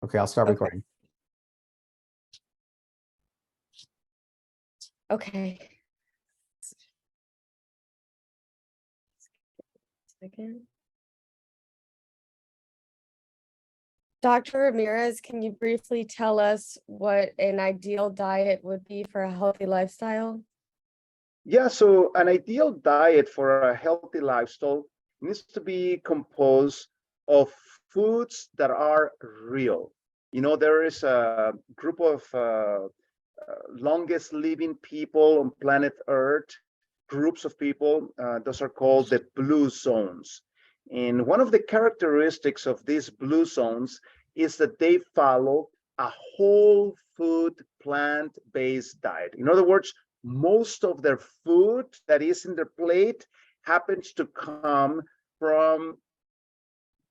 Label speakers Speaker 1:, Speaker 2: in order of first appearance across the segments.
Speaker 1: Okay, I'll start recording.
Speaker 2: Okay. Second. Dr. Ramirez, can you briefly tell us what an ideal diet would be for a healthy lifestyle?
Speaker 3: Yeah, so an ideal diet for a healthy lifestyle needs to be composed of foods that are real. You know, there is a group of longest living people on planet Earth, groups of people, those are called the blue zones. And one of the characteristics of these blue zones is that they follow a whole food plant-based diet. In other words, most of their food that is in their plate happens to come from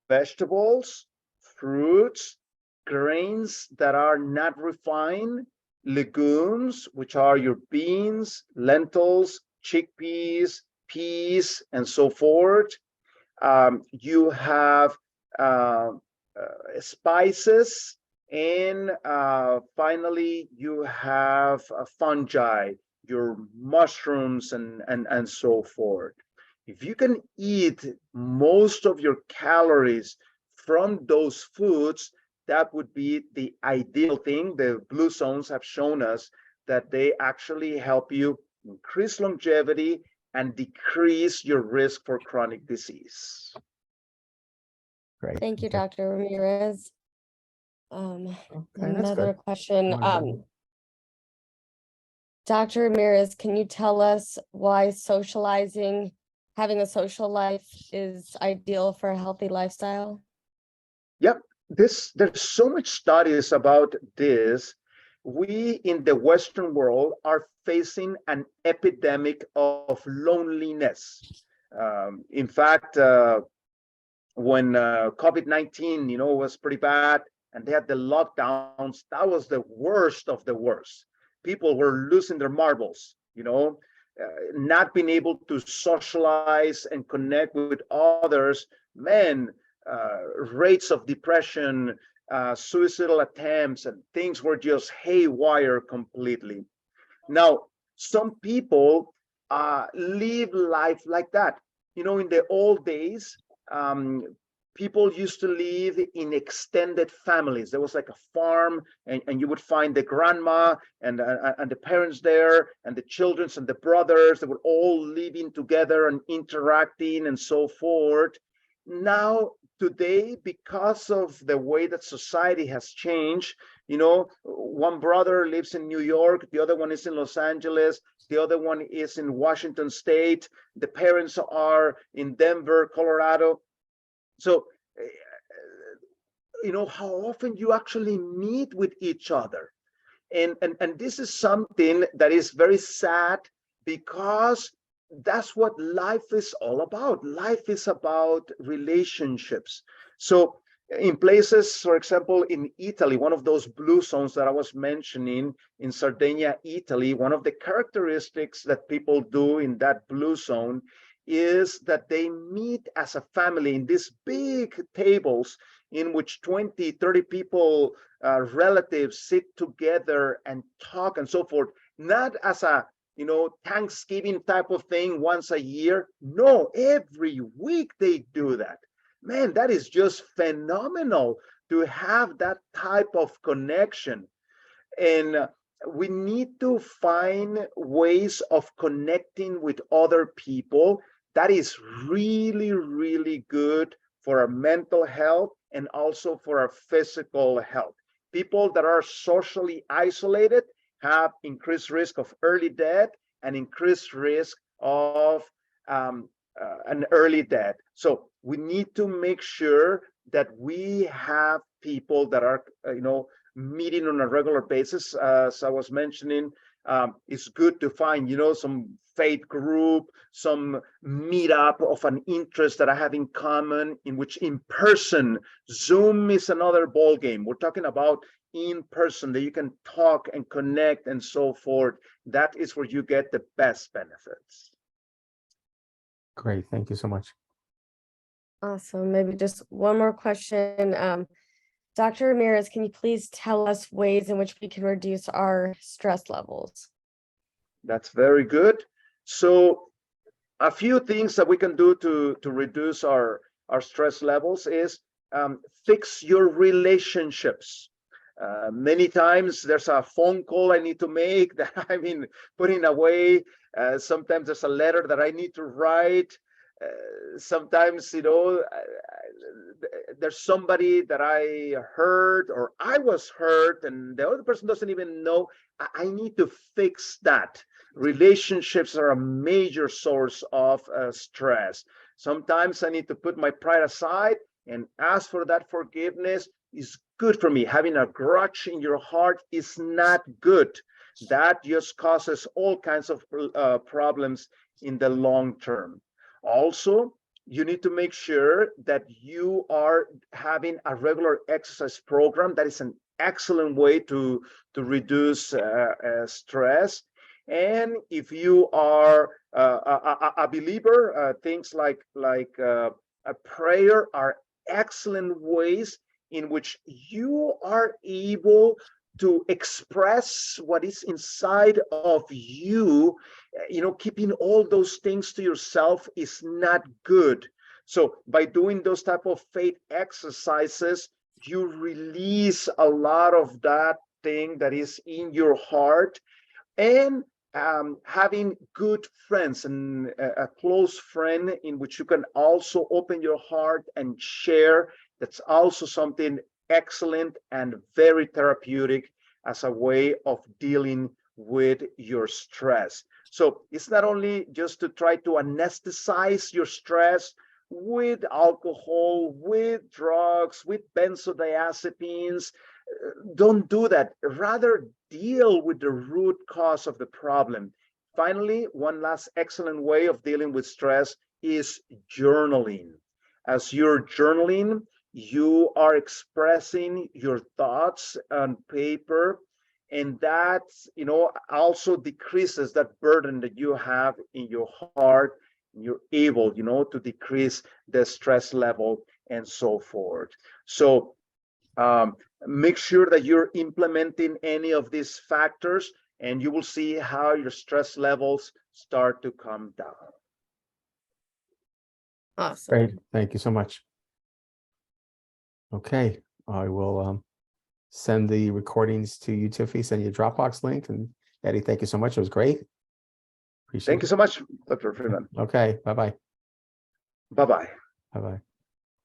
Speaker 3: vegetables, fruits, grains that are not refined, legumes, which are your beans, lentils, chickpeas, peas, and so forth. You have spices, and finally, you have fungi, your mushrooms, and so forth. If you can eat most of your calories from those foods, that would be the ideal thing. The blue zones have shown us that they actually help you increase longevity and decrease your risk for chronic disease.
Speaker 1: Great.
Speaker 2: Thank you,
Speaker 1: Okay.
Speaker 2: Dr. Ramirez.
Speaker 1: Okay, that's
Speaker 2: Another
Speaker 1: good.
Speaker 2: question.
Speaker 1: Wonderful.
Speaker 2: Dr. Ramirez, can you tell us why having a social life is ideal for a healthy lifestyle?
Speaker 3: Yep, there's so much studies about this. We in the Western world are facing an epidemic of loneliness. In fact, when COVID-19, was pretty bad, and they had the lockdowns, that was the worst of the worst. People were losing their marbles, not being able to socialize and connect with others. Man, rates of depression, suicidal attempts, and things were just haywire completely. Now, some people live life like that. In the old days, people used to live in extended families. There was like a farm, and you would find the grandma and the parents there, and the children and the brothers. They were all living together and interacting and so forth. Now, today, because of the way that society has changed, one brother lives in New York, the other one is in Los Angeles, the other one is in Washington State, the parents are in Denver, Colorado. So, how often you actually meet with each other. And this is something that is very sad, because that's what life is all about. Life is about relationships. So in places, for example, in Italy, one of those blue zones that I was mentioning, in Sardinia, Italy, one of the characteristics that people do in that blue zone is that they meet as a family in these big tables in which 20, 30 people, relatives, sit together and talk and so forth, not as a Thanksgiving type of thing once a year. No, every week they do that. Man, that is just phenomenal to have that type of connection. And we need to find ways of connecting with other people. That is really, really good for our mental health and also for our physical health. People that are socially isolated have increased risk of early death and increased risk of an early death. So we need to make sure that we have people that are, meeting on a regular basis. As I was mentioning, it's good to find, some faith group, some meetup of an interest that I have in common, in which in person. Zoom is another ball game. We're talking about in person, that you can talk and connect and so forth. That is where you get the best benefits.
Speaker 1: Great. Thank you so much.
Speaker 2: Awesome. Maybe just one more question. Dr. Ramirez, can you please tell us ways in which we can reduce our stress levels?
Speaker 3: That's very good. So a few things that we can do to reduce our stress levels is fix your relationships. Many times there's a phone call I need to make that I've been putting away. Sometimes there's a letter that I need to write. Sometimes, there's somebody that I hurt or I was hurt and the other person doesn't even know. I need to fix that. Relationships are a major source of stress. Sometimes I need to put my pride aside and ask for that forgiveness. Is good for me. Having a grudge in your heart is not good. That just causes all kinds of problems in the long term. Also, you need to make sure that you are having a regular exercise program. That is an excellent way to reduce stress. And if you are a believer, things like a prayer are excellent ways in which you are able to express what is inside of you. Keeping all those things to yourself is not good. So by doing those type of faith exercises, you release a lot of that thing that is in your heart. And having good friends and a close friend in which you can also open your heart and share, that's also something excellent and very therapeutic as a way of dealing with your stress. So it's not only just to try to anesthetize your stress with alcohol, with drugs, with benzodiazepines. Don't do that. Rather deal with the root cause of the problem. Finally, one last excellent way of dealing with stress is journaling. As you're journaling, you are expressing your thoughts on paper, and that also decreases that burden that you have in your heart. You're able to decrease the stress level and so forth. So make sure that you're implementing any of these factors, and you will see how your stress levels start to come down.
Speaker 2: Awesome.
Speaker 1: Great. Thank you so much. Okay, I will send the recordings to you, Tiffy. Send you a Dropbox link. And Eddie, thank you so much. It was great. Appreciate
Speaker 3: Thank you so much, Dr. Friedman.
Speaker 1: it. Okay, bye-bye.
Speaker 3: Bye-bye.
Speaker 1: Bye-bye.